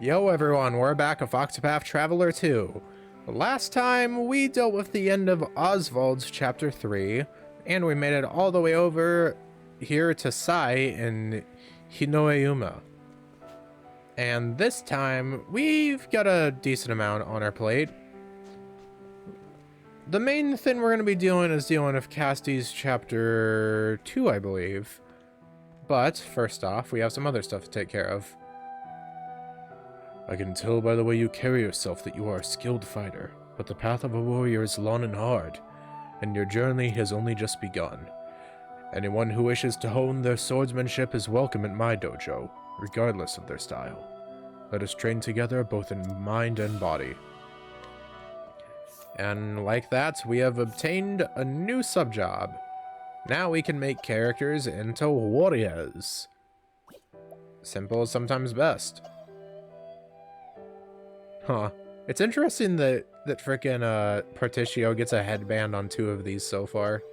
Yo everyone, we're back with Octopath Traveler 2. Last time we dealt with the end of Oswald's chapter 3, and we made it all the way over here to Sai in Hinoeyuma. And this time, we've got a decent amount on our plate. The main thing we're going to be doing is dealing with Casty's chapter 2, I believe. But, first off, we have some other stuff to take care of. I can tell by the way you carry yourself that you are a skilled fighter, but the path of a warrior is long and hard, and your journey has only just begun. Anyone who wishes to hone their swordsmanship is welcome at my dojo, regardless of their style. Let us train together both in mind and body. And like that, we have obtained a new sub-job. Now we can make characters into warriors. Simple is sometimes best. Huh. It's interesting that frickin' Particio gets a headband on 2 of these so far.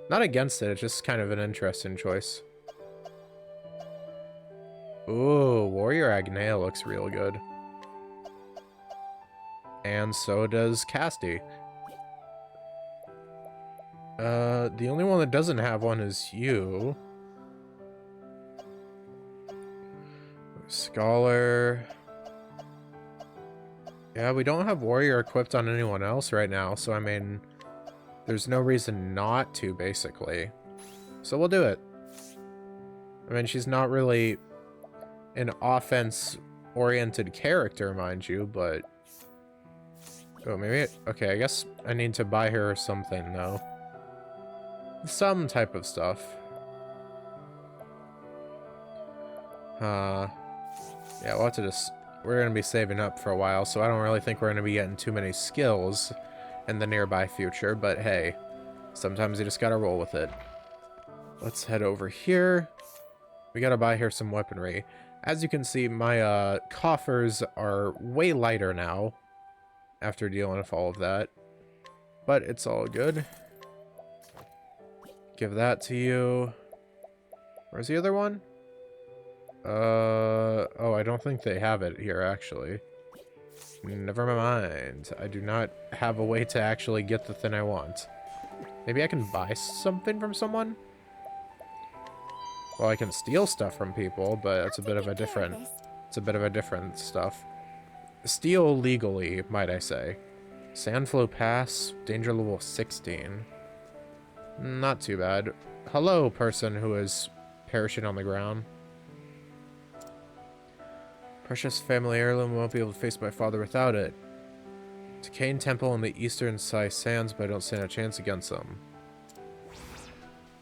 Not against it, it's just kind of an interesting choice. Ooh, Warrior Agnea looks real good. And so does Casty. The only one that doesn't have one is you. Scholar. Yeah, we don't have Warrior equipped on anyone else right now, so I mean, there's no reason not to, basically. So we'll do it. I mean, she's not really an offense-oriented character, mind you, but... Oh, maybe... Okay, I guess I need to buy her something, though. Some type of stuff. Yeah, we'll have to just... We're going to be saving up for a while, so I don't really think we're going to be getting too many skills in the nearby future, but hey, sometimes you just gotta roll with it. Let's head over here. We gotta buy her some weaponry. As you can see, my coffers are way lighter now after dealing with all of that, but it's all good. Give that to you. Where's the other one? Oh, I don't think they have it here, actually. Never mind. I do not have a way to actually get the thing I want. Maybe I can buy something from someone? Well, I can steal stuff from people, but it's a bit of a different... It's a bit of a different stuff. Steal legally, might I say. Sandflow Pass, danger level 16. Not too bad. Hello, person who is perishing on the ground. Precious family heirloom, won't be able to face my father without it. Decaying temple in the eastern Sai sands, but I don't stand a chance against them.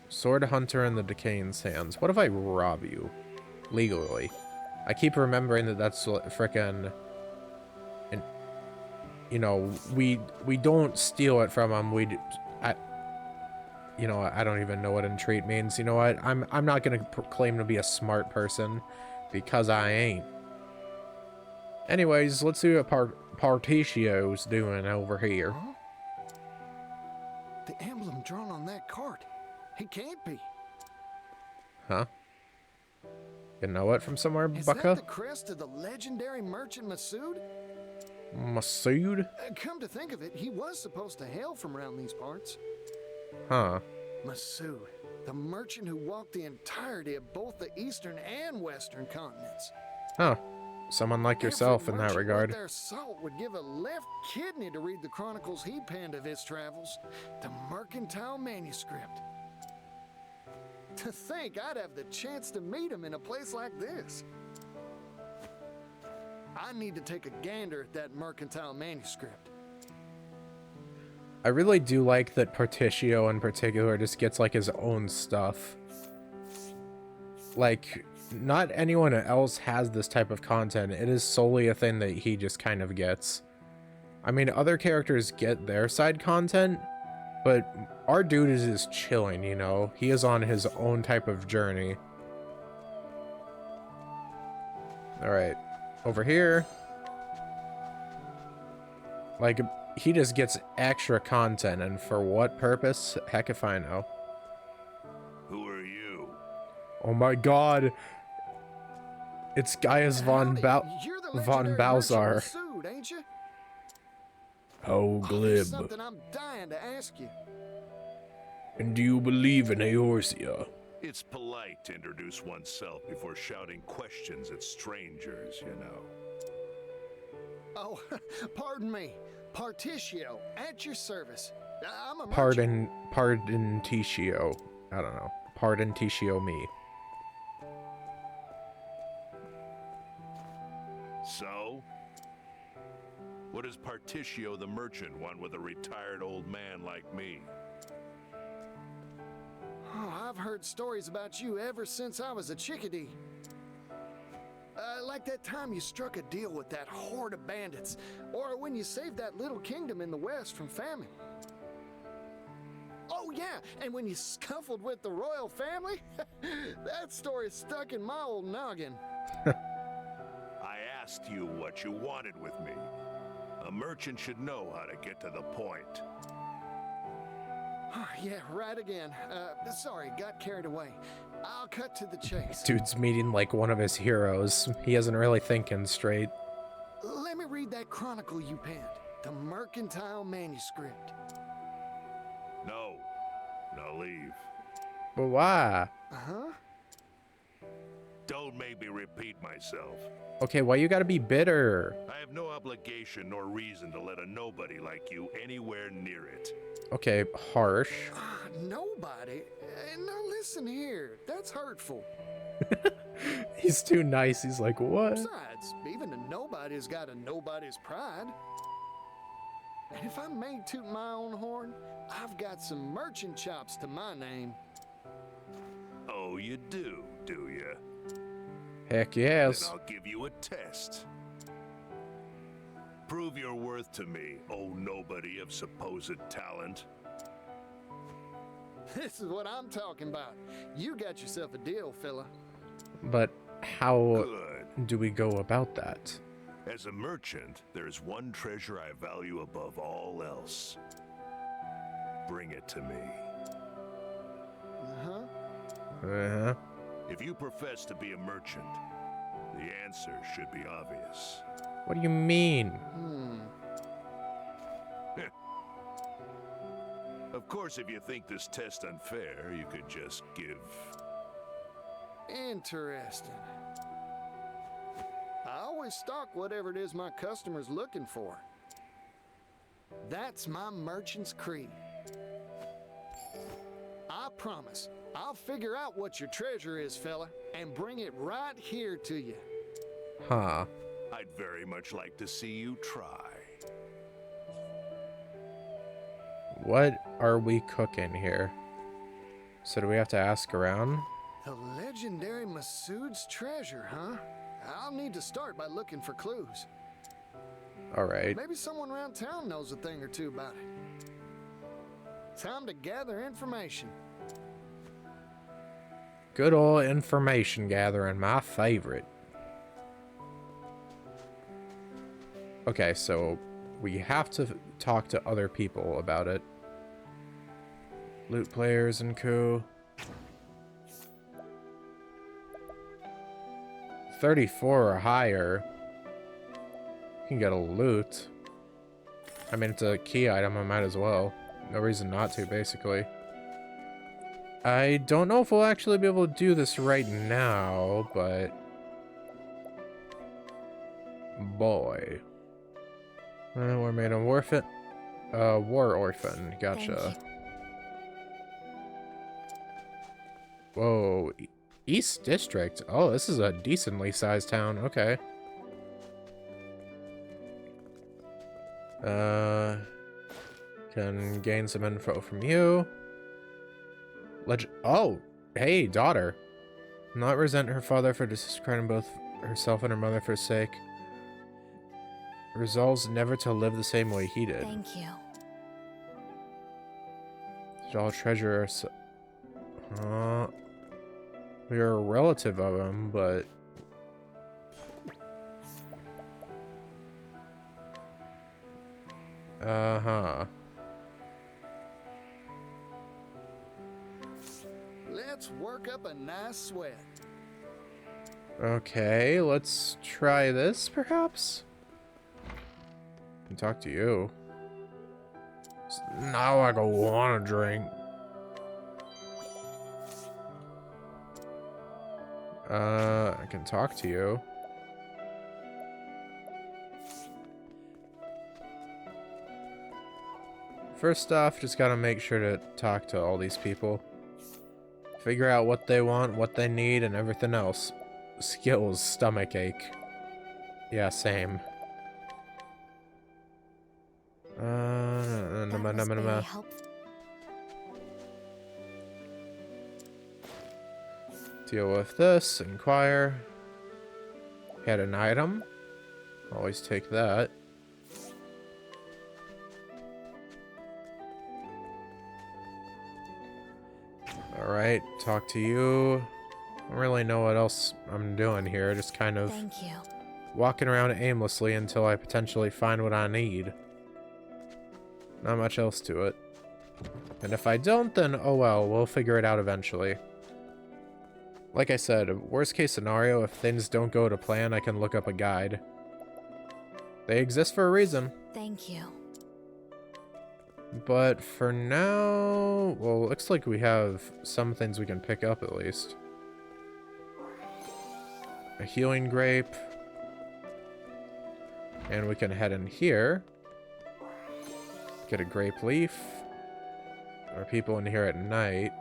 Sword hunter in the decaying sands. What if I rob you? Legally. I keep remembering that that's frickin'... You know, we don't steal it from them, you know, I don't even know what entreat means. You know what? I'm not gonna claim to be a smart person, because I ain't. Anyways, let's see what Particio's doing over here. Huh? The emblem drawn on that card. It can't be. Huh? You know it from somewhere, Is Bucka? that the crest of the legendary merchant Masood? Masood? Come to think of it, he was supposed to hail from around these parts. Huh. Masood, the merchant who walked the entirety of both the eastern and western continents. Huh. Someone like yourself Every in that merchant regard. worth their salt would give a left kidney to read the chronicles he penned of his travels. The Mercantile Manuscript. To think I'd have the chance to meet him in a place like this. I need to take a gander at that Mercantile Manuscript. I really do like that Particio in particular just gets like his own stuff. Like, not anyone else has this type of content. It is solely a thing that he just kind of gets. I mean, other characters get their side content, but our dude is just chilling, you know? He is on his own type of journey. Alright, over here. Like, he just gets extra content, and for what purpose? Heck if I know. Who are you? Oh my god! It's Gaius von Howdy, Bal- You're Von legendary Balzar. merchant Masood, ain't you? Oh, There's glib. something I'm dying to ask you. And do you believe in Eorzea? It's polite to introduce oneself before shouting questions at strangers, you know. Oh, pardon me. Particio, at your service. I'm a merchant. Pardon Tishio. I don't know. Pardon Tishio me. So? What does Particio the merchant want with a retired old man like me? Oh, I've heard stories about you ever since I was a chickadee. Like that time you struck a deal with that horde of bandits, or when you saved that little kingdom in the west from famine. Oh yeah, and when you scuffled with the royal family? That story stuck in my old noggin. I asked you what you wanted with me. A merchant should know how to get to the point. Yeah, right again. Sorry, got carried away. I'll cut to the chase. Dude's meeting like one of his heroes. He isn't really thinking straight. Let me read that chronicle you penned. The Mercantile Manuscript. No. Now leave. But why? Uh-huh. Don't make me repeat myself. Okay, why you gotta be bitter? I have no obligation nor reason to let a nobody like you anywhere near it. Okay, harsh. Nobody? Now listen here. That's hurtful. He's too nice. He's like, what? Besides, even a nobody's got a nobody's pride. And if I may toot my own horn, I've got some merchant chops to my name. Oh, you do you? Heck yes. Then I'll give you a test. Prove your worth to me, oh nobody of supposed talent. This is what I'm talking about. You got yourself a deal, fella. But how Good. do we go about that? As a merchant, there's one treasure I value above all else. Bring it to me. Uh-huh. Uh-huh. If you profess to be a merchant, the answer should be obvious. What do you mean? Of course, if you think this test unfair, you could just give... Interesting. I always stock whatever it is my customer's looking for. That's my merchant's creed. I promise, I'll figure out what your treasure is, fella, and bring it right here to you. Huh. I'd very much like to see you try. What are we cooking here? So do we have to ask around? The legendary Masood's treasure, huh? I'll need to start by looking for clues. Alright. Maybe someone around town knows a thing or two about it. Time to gather information. Good old information gathering, my favorite. Okay, so we have to talk to other people about it. Loot players and co. 34 or higher. You can get a loot. I mean, it's a key item, I might as well. No reason not to, basically. I don't know if we'll actually be able to do this right now, but... boy. We're made an orphan. War orphan. Gotcha. Whoa. East District. Oh, this is a decently sized town. Okay. Can gain some info from you. Oh, hey, daughter. Not resent her father for discrediting both herself and her mother for his sake. Resolves never to live the same way he did. Thank you. All treasure. We are a relative of him, but Let's work up a nice sweat. Okay, let's try this, perhaps? I can talk to you. Now I go want a drink. I can talk to you. First off, just gotta make sure to talk to all these people. Figure out what they want, what they need, and everything else. Skills, stomach ache. Yeah, same. Deal with this, inquire. Had an item. Always take that. Alright, talk to you. I don't really know what else I'm doing here, just kind of Thank you. walking around aimlessly until I potentially find what I need. Not much else to it. And if I don't, then oh well, we'll figure it out eventually. Like I said, worst case scenario, if things don't go to plan, I can look up a guide. They exist for a reason. Thank you. But for now, well, looks like we have some things we can pick up at least. A healing grape. And we can head in here. Get a grape leaf. There are people in here at night.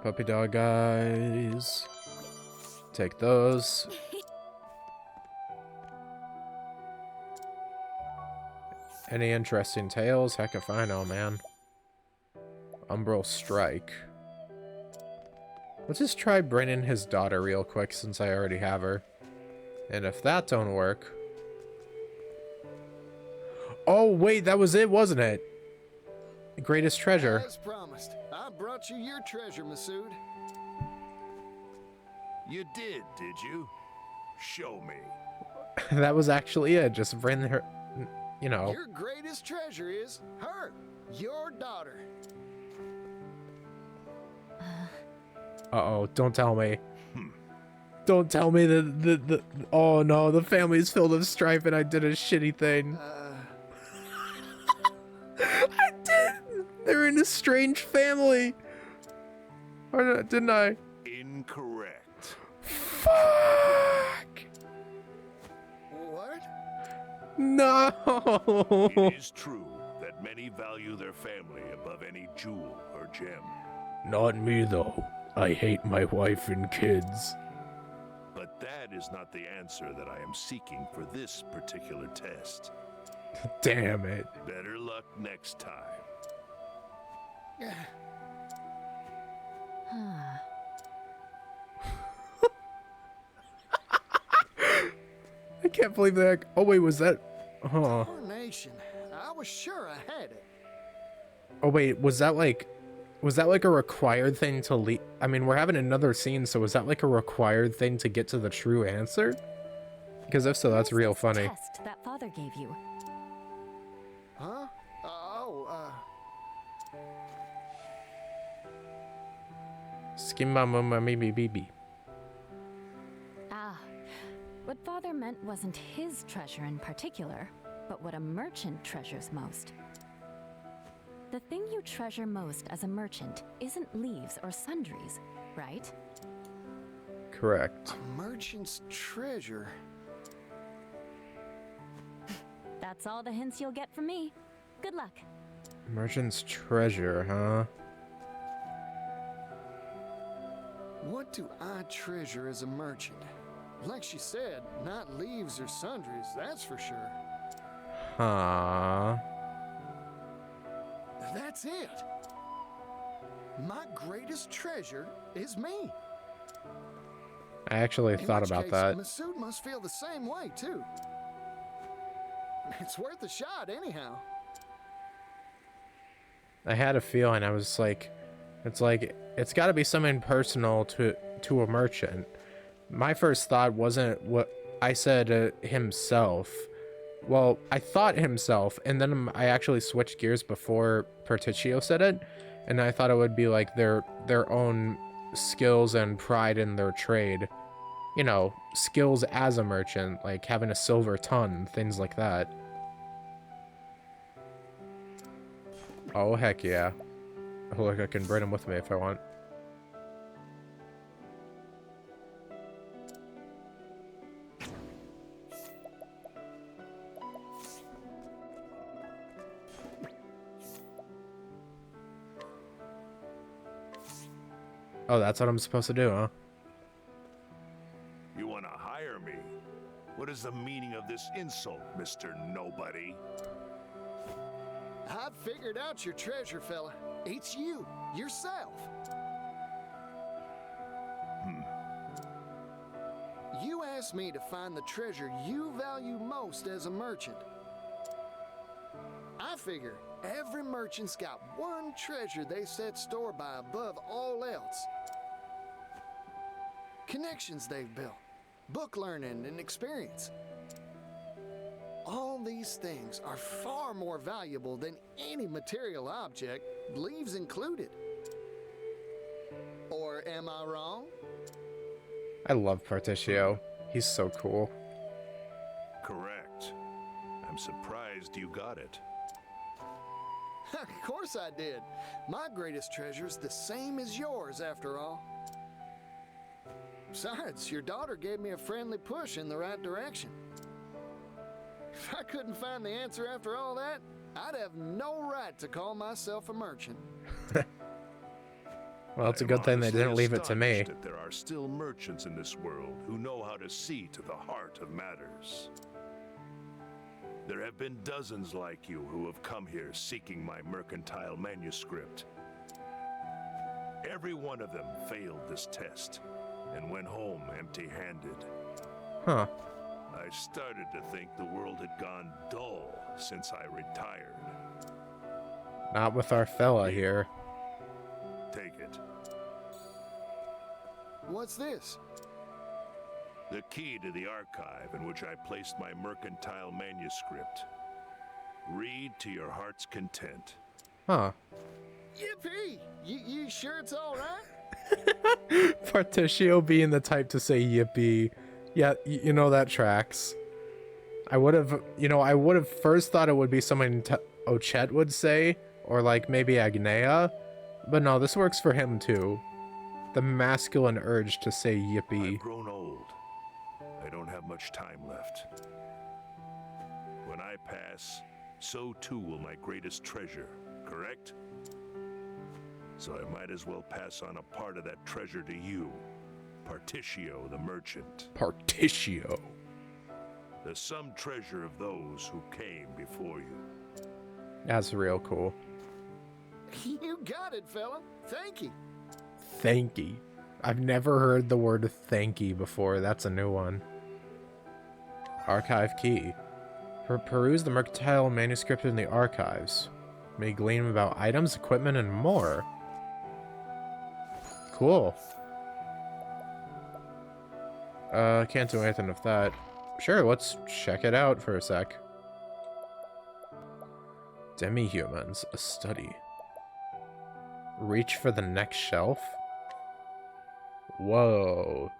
Puppy dog eyes. Take those. Any interesting tales? Heck if I know, man. Umbral Strike. Let's just try bringing his daughter real quick since I already have her. And if that don't work... Oh, wait, that was it, wasn't it? The greatest treasure. As promised, I brought you your treasure, Masood. You did you? Show me. That was actually it. Just bring her... You know. Your greatest treasure is her, your daughter. Uh-oh, don't tell me. Don't tell me that oh no, the family's filled with strife and I did a shitty thing. I did! They're in a strange family! Or didn't I? Incorrect. Fuck! What? No! It is true that many value their family above any jewel or gem. Not me, though. I hate my wife and kids. But that is not the answer that I am seeking for this particular test. Damn it. Better luck next time. I can't believe that. Oh, wait, was that... Huh. Coronation. I was sure I had it. Oh, wait, was that like a required thing to leave? I mean, we're having another scene, so was that like a required thing to get to the true answer? Because if so, that's real What's funny. this test that father gave you? Huh? Skimba mama bibi bibi. Ah, what father meant wasn't his treasure in particular, but what a merchant treasures most. The thing you treasure most as a merchant isn't leaves or sundries, right? Correct. A merchant's treasure. That's all the hints you'll get from me. Good luck. Merchant's treasure, huh? What do I treasure as a merchant? Like she said, not leaves or sundries, that's for sure. Huh. That's it. My greatest treasure is me. I actually In thought which about case, that. Masood must feel the same way, too. It's worth a shot, anyhow. I had a feeling. I was like, it's got to be something personal to a merchant. My first thought wasn't what I said, himself. Well, I thought himself, and then I actually switched gears before Perticcio said it, and I thought it would be like their own skills and pride in their trade. You know, skills as a merchant, like having a silver ton, things like that. Oh, heck yeah. Oh, look, I can bring him with me if I want. Oh, that's what I'm supposed to do, huh? You want to hire me? What is the meaning of this insult, Mr. Nobody? I've figured out your treasure, fella. It's you, yourself. You asked me to find the treasure you value most as a merchant. I figure every merchant's got one treasure they set store by above all else. Connections they've built, book learning, and experience. All these things are far more valuable than any material object, leaves included. Or am I wrong? I love Partitio. He's so cool. Correct. I'm surprised you got it. Of course I did. My greatest treasure's the same as yours, after all. Besides, your daughter gave me a friendly push in the right direction. If I couldn't find the answer after all that, I'd have no right to call myself a merchant. Well, it's a good thing they didn't leave it to me. That there are still merchants in this world who know how to see to the heart of matters. There have been dozens like you who have come here seeking my mercantile manuscript. Every one of them failed this test and went home empty-handed. Huh. I started to think the world had gone dull since I retired. Not with our fella here. Take it. What's this? The key to the archive in which I placed my mercantile manuscript. Read to your heart's content. Huh. Yippee! You sure it's all right? Partitio being the type to say yippee. Yeah, you know, that tracks. I would have first thought it would be something Ochet would say, or like maybe Agnea, but no, this works for him too. The masculine urge to say yippee. I've grown old. I don't have much time left. When I pass, so too will my greatest treasure, correct? So I might as well pass on a part of that treasure to you, Partitio the merchant. Partitio. The sum treasure of those who came before you. That's real cool. You got it, fella. Thank you. Thanky. I've never heard the word thanky before. That's a new one. Archive key. Peruse the mercantile manuscript in the archives. May glean about items, equipment, and more. Cool. Can't do anything with that. Sure, let's check it out for a sec. Demi-humans, a study. Reach for the next shelf? Whoa.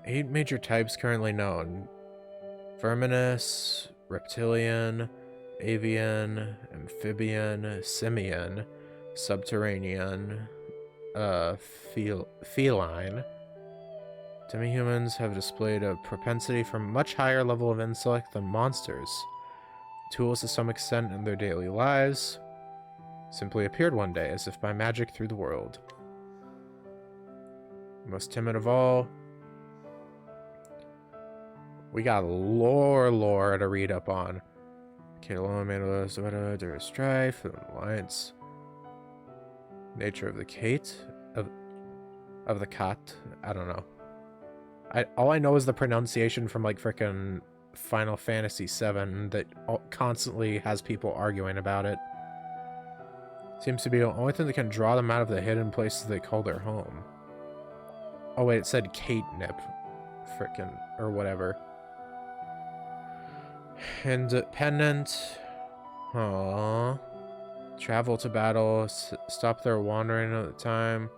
8 major types currently known. Verminous, reptilian, avian, amphibian, simian, subterranean, feline. Demi-humans have displayed a propensity for much higher level of intellect than monsters. Tools to some extent in their daily lives. Simply appeared one day as if by magic through the world. Most timid of all. We got lore to read up on. Kalo Mandala there is strife and alliance. Nature of the Kate of the Cat. I don't know. All I know is the pronunciation from like frickin' Final Fantasy VII that constantly has people arguing about it. Seems to be the only thing that can draw them out of the hidden places they call their home. Oh wait, it said catnip. Frickin' or whatever. Independent. Aww. Travel to battle, stop their wandering at the time.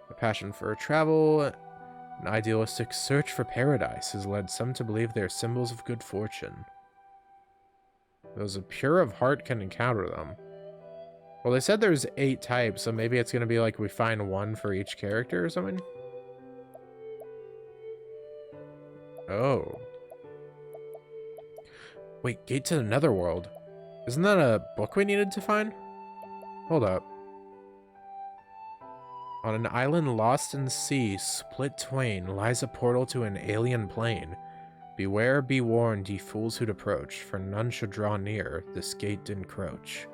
A passion for travel, an idealistic search for paradise has led some to believe they are symbols of good fortune. Those of pure of heart can encounter them. Well, they said there's 8 types, so maybe it's gonna be like we find one for each character or something? Oh. Wait, Gate to the Netherworld. Isn't that a book we needed to find? Hold up. On an island lost in sea, split twain, lies a portal to an alien plane. Beware, be warned, ye fools who'd approach, for none should draw near, this gate encroach.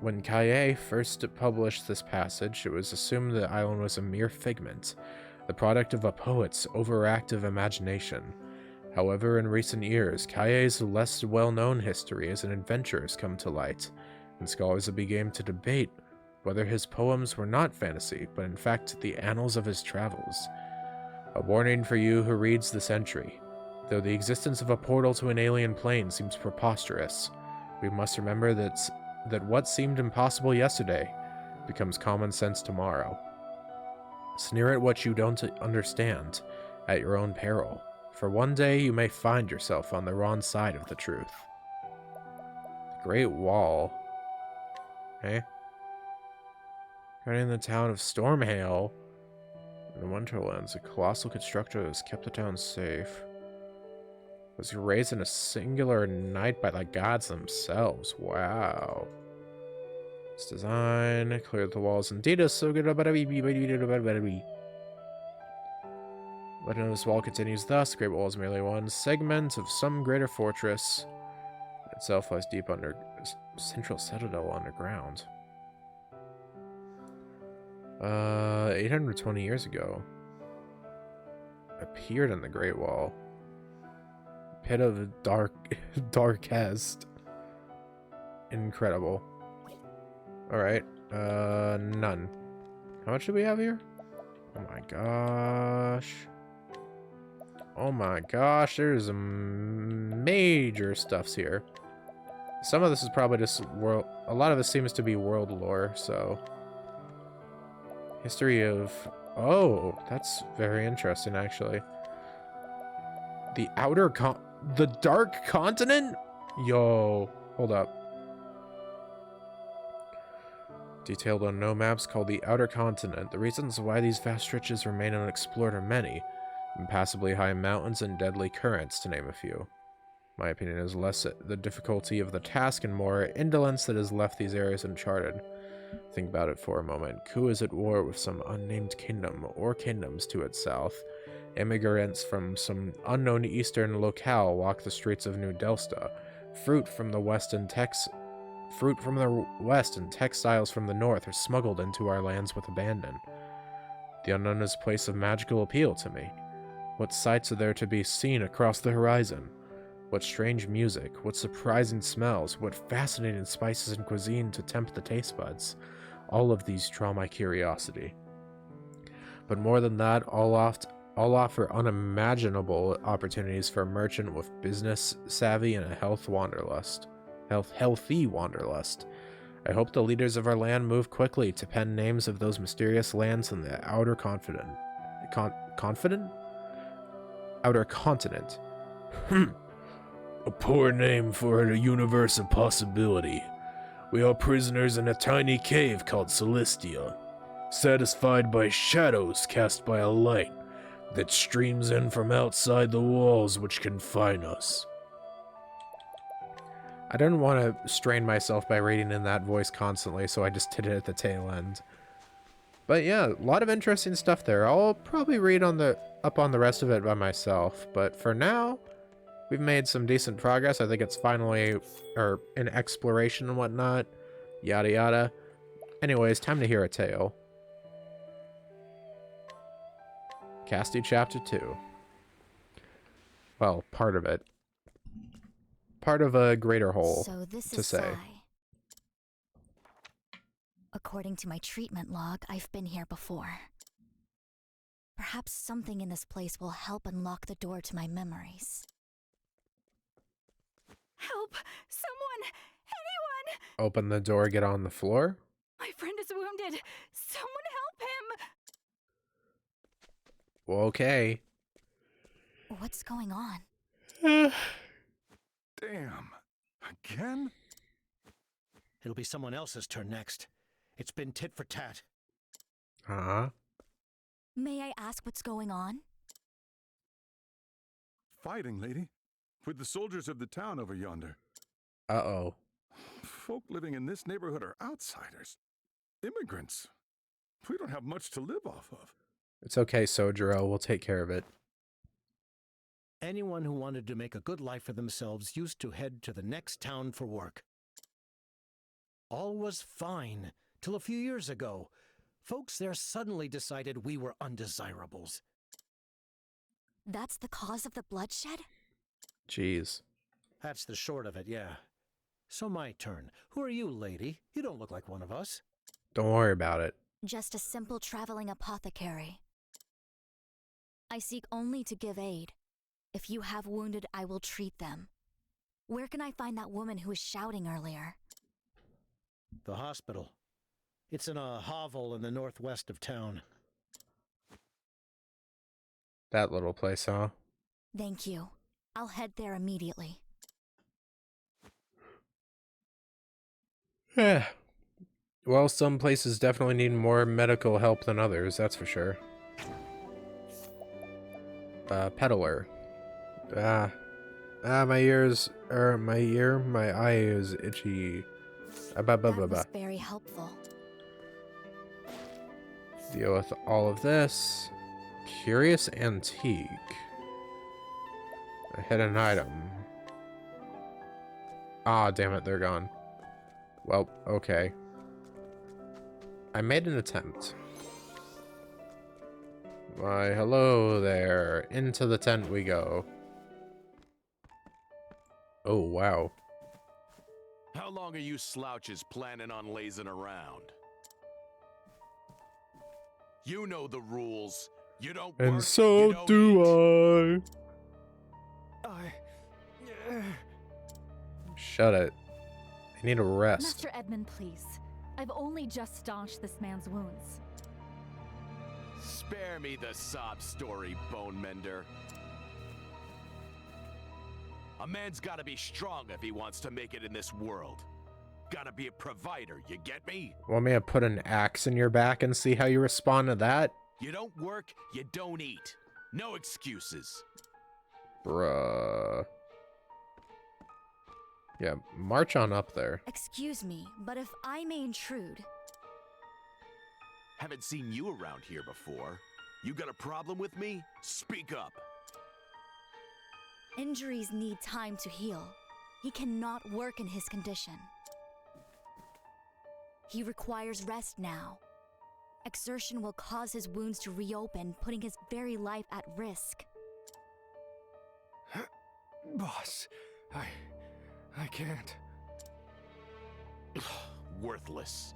When Kaye first published this passage, it was assumed the island was a mere figment, the product of a poet's overactive imagination. However, in recent years, Kaye's less well-known history as an adventurer has come to light, and scholars have begun to debate whether his poems were not fantasy, but in fact the annals of his travels. A warning for you who reads this entry. Though the existence of a portal to an alien plane seems preposterous, we must remember that what seemed impossible yesterday becomes common sense tomorrow. Sneer at what you don't understand at your own peril, for one day you may find yourself on the wrong side of the truth. The Great Wall. Okay. Guarding the town of Stormhail in the Winterlands, a colossal constructor has kept the town safe. Was raised in a singular night by the gods themselves. Wow. Its design, cleared the walls indeed is so good. Legend of this wall continues thus. The Great Wall is merely one segment of some greater fortress. It itself lies deep under a central citadel underground. 820 years ago. Appeared in the Great Wall. Pit of darkest. Incredible. Alright. None. How much do we have here? Oh my gosh. Oh my gosh, there's major stuffs here. Some of this is probably just world. A lot of this seems to be world lore, so. History of. Oh, that's very interesting, actually. The the Dark Continent? Yo, hold up. Detailed on no maps called the Outer Continent. The reasons why these vast stretches remain unexplored are many. Impassably high mountains and deadly currents, to name a few. My opinion is less the difficulty of the task and more indolence that has left these areas uncharted. Think about it for a moment. Ku is at war with some unnamed kingdom, or kingdoms to its south. Immigrants from some unknown eastern locale walk the streets of New Delsta. Fruit from the west and textiles from the north are smuggled into our lands with abandon. The unknown is a place of magical appeal to me. What sights are there to be seen across the horizon? What strange music, what surprising smells, what fascinating spices and cuisine to tempt the taste buds. All of these draw my curiosity. But more than that, all offer unimaginable opportunities for a merchant with business savvy and a healthy wanderlust. I hope the leaders of our land move quickly to pen names of those mysterious lands in the outer continent. Outer continent. A poor name for a universe of possibility. We are prisoners in a tiny cave called Celestia, satisfied by shadows cast by a light that streams in from outside the walls which confine us. I didn't want to strain myself by reading in that voice constantly, so I just did it at the tail end. But yeah, a lot of interesting stuff there. I'll probably read up on the rest of it by myself, but for now, we've made some decent progress. I think it's finally, in exploration and whatnot, yada yada. Anyways, time to hear a tale. Casty Chapter 2. Well, part of it. Part of a greater whole, So this to is say. Sai. According to my treatment log, I've been here before. Perhaps something in this place will help unlock the door to my memories. Help! Someone! Anyone! Open the door, get on the floor. My friend is wounded! Someone help him! Well, okay. What's going on? Damn. Again? It'll be someone else's turn next. It's been tit for tat. Uh-huh. May I ask what's going on? Fighting, lady. With the soldiers of the town over yonder. Uh-oh. Folk living in this neighborhood are outsiders. Immigrants. We don't have much to live off of. It's okay, Sojiro. We'll take care of it. Anyone who wanted to make a good life for themselves used to head to the next town for work. All was fine, till a few years ago. Folks there suddenly decided we were undesirables. That's the cause of the bloodshed? Jeez. That's the short of it, yeah. So my turn. Who are you, lady? You don't look like one of us. Don't worry about it. Just a simple traveling apothecary. I seek only to give aid. If you have wounded, I will treat them. Where can I find that woman who was shouting earlier? The hospital. It's in a hovel in the northwest of town. That little place, huh? Thank you. I'll head there immediately. Yeah. Well, some places definitely need more medical help than others, that's for sure. Peddler. My eye is itchy. That was very helpful. Deal with all of this. Curious antique. A hidden item. Ah, damn it, they're gone. Well, okay. I made an attempt. Why, hello there. Into the tent we go. Oh, wow. How long are you slouches planning on lazing around? You know the rules. You don't And work, so you don't do eat. I. Shut it. I need a rest. Master Edmund, please. I've only just staunched this man's wounds. Spare me the sob story, Bone Mender. A man's gotta be strong if he wants to make it in this world. Gotta be a provider, you get me? Want me to put an axe in your back and see how you respond to that? You don't work, you don't eat. No excuses. Bruh. Yeah, march on up there. Excuse me, but if I may intrude... Haven't seen you around here before. You got a problem with me? Speak up. Injuries need time to heal. He cannot work in his condition. He requires rest now. Exertion will cause his wounds to reopen, putting his very life at risk. Boss, I can't. Worthless.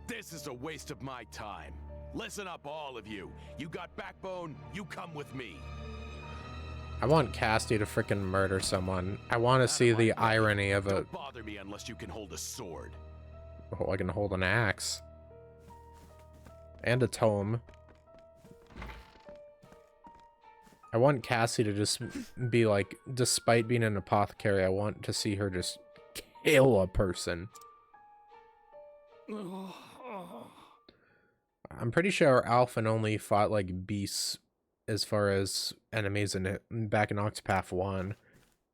This is a waste of my time. Listen up, all of you. You got backbone, you come with me. I want Casty to frickin' murder someone. I want to see the irony of it. Don't bother me unless you can hold a sword. Oh, I can hold an axe. And a tome. I want Cassie to just be like, despite being an apothecary, I want to see her just kill a person. I'm pretty sure Alphen only fought like beasts as far as enemies back in Octopath 1.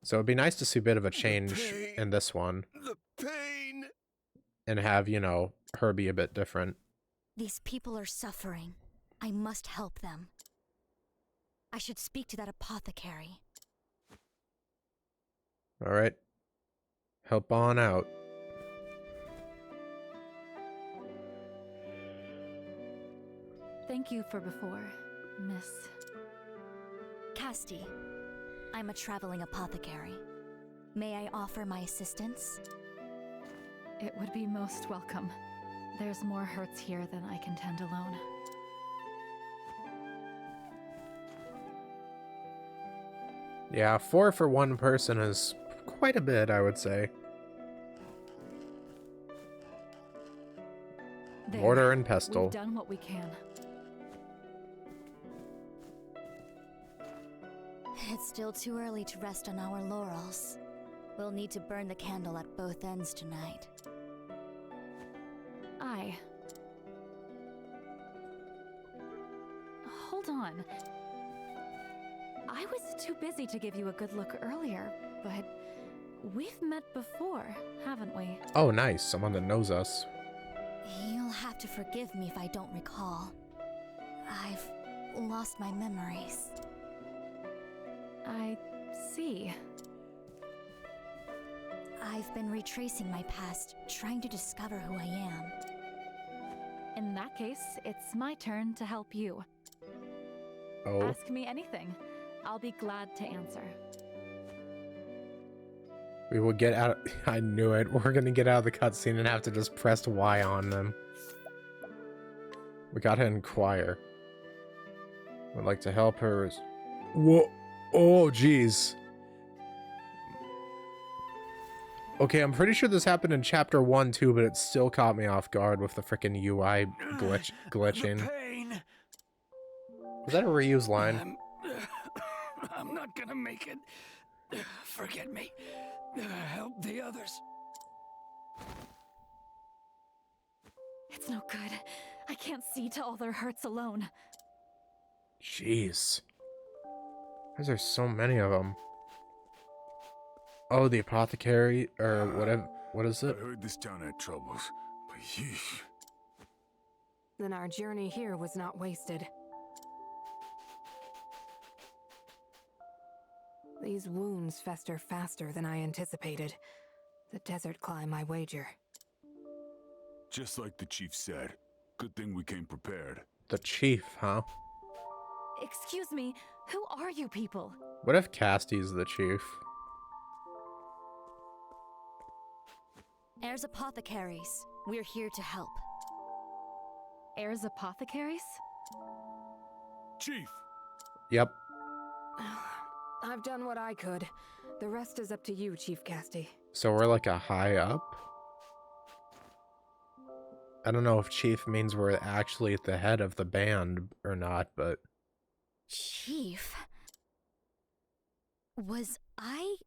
So it'd be nice to see a bit of a change in this one. The pain! And have, you know, her be a bit different. These people are suffering. I must help them. I should speak to that apothecary. Alright. Help on out. Thank you for before, Miss. Casty, I'm a traveling apothecary. May I offer my assistance? It would be most welcome. There's more hurts here than I can tend alone. Yeah, 4 for one person is quite a bit, I would say. There. Mortar and pestle. We've done what we can. It's still too early to rest on our laurels. We'll need to burn the candle at both ends tonight. Hold on. I was too busy to give you a good look earlier, but we've met before, haven't we? Oh, nice. Someone that knows us. You'll have to forgive me if I don't recall. I've lost my memories. I see. I've been retracing my past, trying to discover who I am. In that case, it's my turn to help you. Oh. Ask me anything. I'll be glad to answer. We will get out. I knew it. We're gonna get out of the cutscene and have to just press Y on them. We gotta inquire. Would like to help her. Whoa. Oh, jeez. Okay, I'm pretty sure this happened in chapter 1 too, but it still caught me off guard with the freaking UI glitching. The pain. Was that a reused line? I'm not gonna make it. Forget me. Help the others. It's no good. I can't see to all their hurts alone. Jeez. Why is there so many of them? Oh, the apothecary, or whatever. What is it? I heard this town had troubles, but yeesh. Then our journey here was not wasted. These wounds fester faster than I anticipated. The desert climb, I wager. Just like the chief said. Good thing we came prepared. The chief, huh? Excuse me, who are you people? What if Casty's the chief? Heirs Apothecaries, we're here to help. Heirs Apothecaries? Chief! Yep. I've done what I could. The rest is up to you, Chief Casty. So we're like a high up? I don't know if chief means we're actually at the head of the band or not, but... Chief? Was I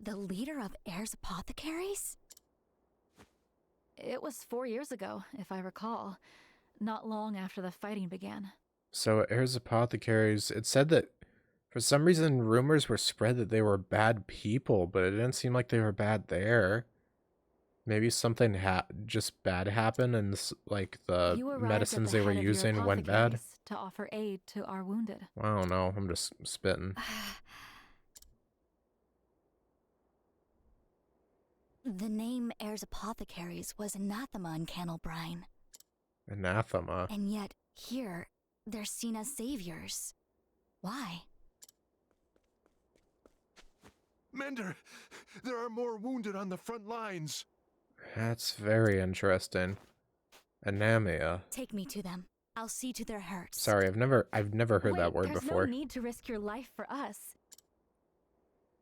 the leader of Heirs Apothecaries? It was 4 years ago, if I recall. Not long after the fighting began. So heirs apothecaries, it said that for some reason rumors were spread that they were bad people, but it didn't seem like they were bad there. Maybe something just bad happened and like the medicines they were using went bad. To offer aid to our wounded. I don't know, I'm just spitting. The name Heirs Apothecaries was anathema in Cannelbrine. Anathema? And yet, here, they're seen as saviors. Why? Mender, there are more wounded on the front lines. That's very interesting. Anemia. Take me to them. I'll see to their hurts. Sorry, I've never heard that word before. There's no need to risk your life for us.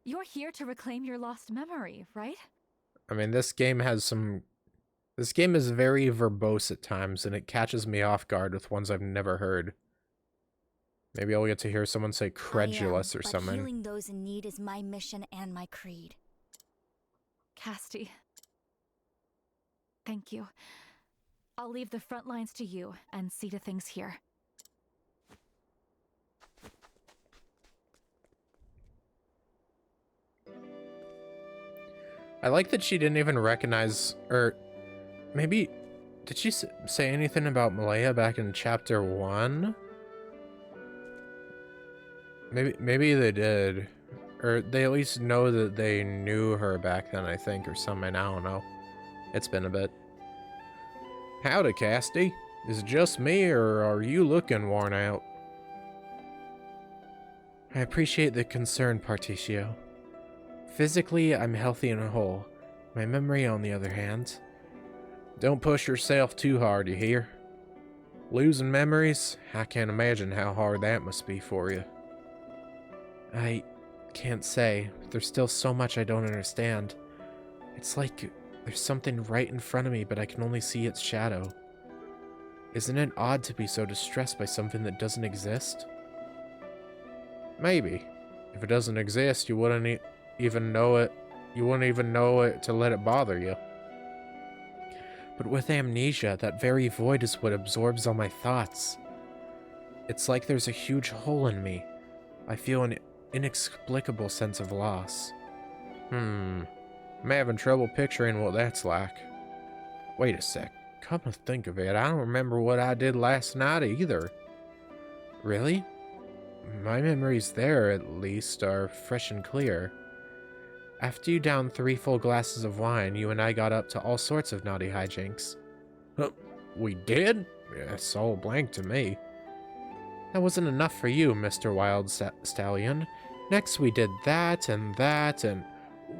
You're here to reclaim your lost memory, right? I mean, this game has some... This game is very verbose at times, and it catches me off guard with ones I've never heard. Maybe I'll get to hear someone say credulous or something. Healing those in need is my mission and my creed. Casty. Thank you. I'll leave the front lines to you and see to things here. I like that she didn't even recognize, or maybe, did she say anything about Malaya back in chapter 1? Maybe they did. Or they at least know that they knew her back then, I think, or something. I don't know. It's been a bit. Howdy, Casty. Is it just me, or are you looking worn out? I appreciate the concern, Particio. Physically, I'm healthy and whole. My memory, on the other hand... Don't push yourself too hard, you hear? Losing memories? I can't imagine how hard that must be for you. I Can't say. There's still so much I don't understand. It's like there's something right in front of me, but I can only see its shadow. Isn't it odd to be so distressed by something that doesn't exist? Maybe. If it doesn't exist, you wouldn't even know it. You wouldn't even know it to let it bother you. But with amnesia, that very void is what absorbs all my thoughts. It's like there's a huge hole in me. I feel an inexplicable sense of loss. I'm having trouble picturing what that's like. Wait a sec. Come to think of it, I don't remember what I did last night either. Really? My memories there, at least, are fresh and clear. After you downed 3 full glasses of wine, you and I got up to all sorts of naughty hijinks. Huh, we did? Yeah, it's all blank to me. That wasn't enough for you, Mr. Wild Stallion. Next we did that, and...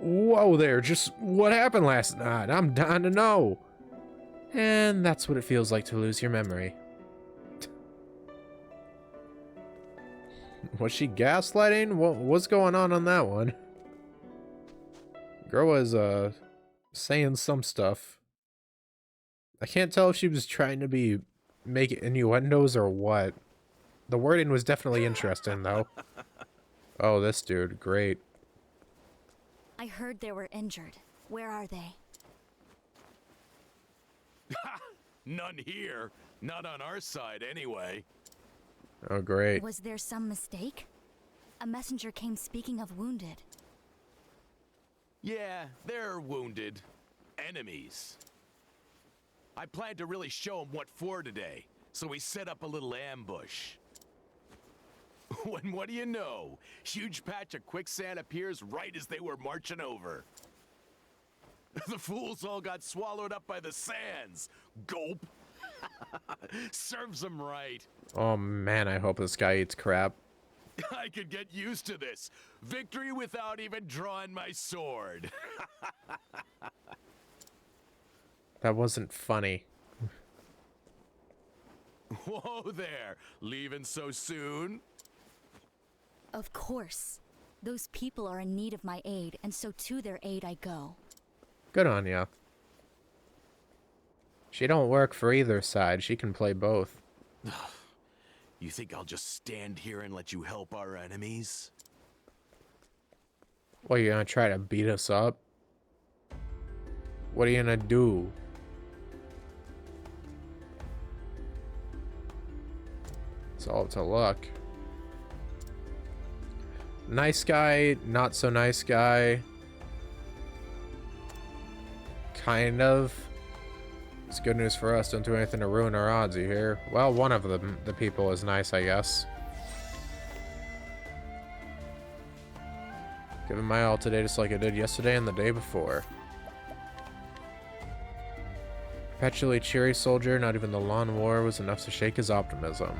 Whoa there, just what happened last night? I'm dying to know. And that's what it feels like to lose your memory. Was she gaslighting? What's going on that one? Girl was, saying some stuff. I can't tell if she was trying to make innuendos or what. The wording was definitely interesting, though. Oh, this dude, great. I heard they were injured. Where are they? None here. Not on our side, anyway. Oh, great. Was there some mistake? A messenger came speaking of wounded. Yeah, they're wounded. Enemies. I planned to really show them what for today, so we set up a little ambush. When what do you know? Huge patch of quicksand appears right as they were marching over. The fools all got swallowed up by the sands. Gulp. Serves them right. Oh man, I hope this guy eats crap. I could get used to this. Victory without even drawing my sword. That wasn't funny. Whoa there. Leaving so soon? Of course. Those people are in need of my aid, and so to their aid I go. Good on ya. She don't work for either side. She can play both. You think I'll just stand here and let you help our enemies? What, you gonna try to beat us up? What are you gonna do? It's all to luck. Nice guy, not so nice guy. Kind of. It's good news for us. Don't do anything to ruin our odds, you hear? Well, one of them, the people, is nice, I guess. Giving my all today just like I did yesterday and the day before. Perpetually cheery soldier, not even the lawn war was enough to shake his optimism.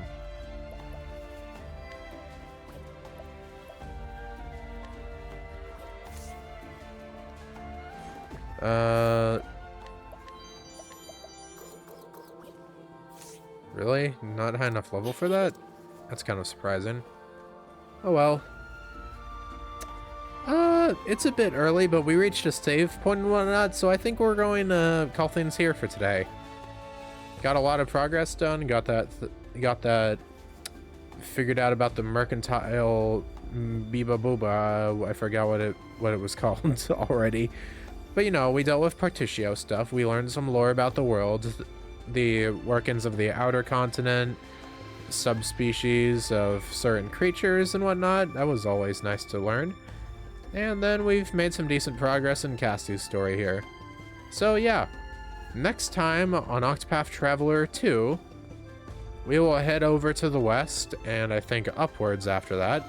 Really? Not high enough level for that? That's kind of surprising. Oh well. It's a bit early, but we reached a save point and whatnot, so I think we're going to call things here for today. Got a lot of progress done, got that figured out about the mercantile Biba Booba. I forgot what it was called already. But you know, we dealt with Partitio stuff. We learned some lore about the world, the workings of the outer continent, subspecies of certain creatures and whatnot. That was always nice to learn. And then we've made some decent progress in Cassie's story here. So yeah, next time on Octopath Traveler 2, we will head over to the west, and I think upwards after that.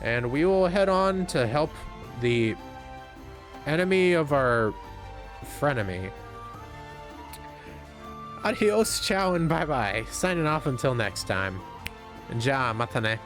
And we will head on to help the enemy of our frenemy. Adios, ciao, and bye-bye. Signing off until next time. Ja, matane.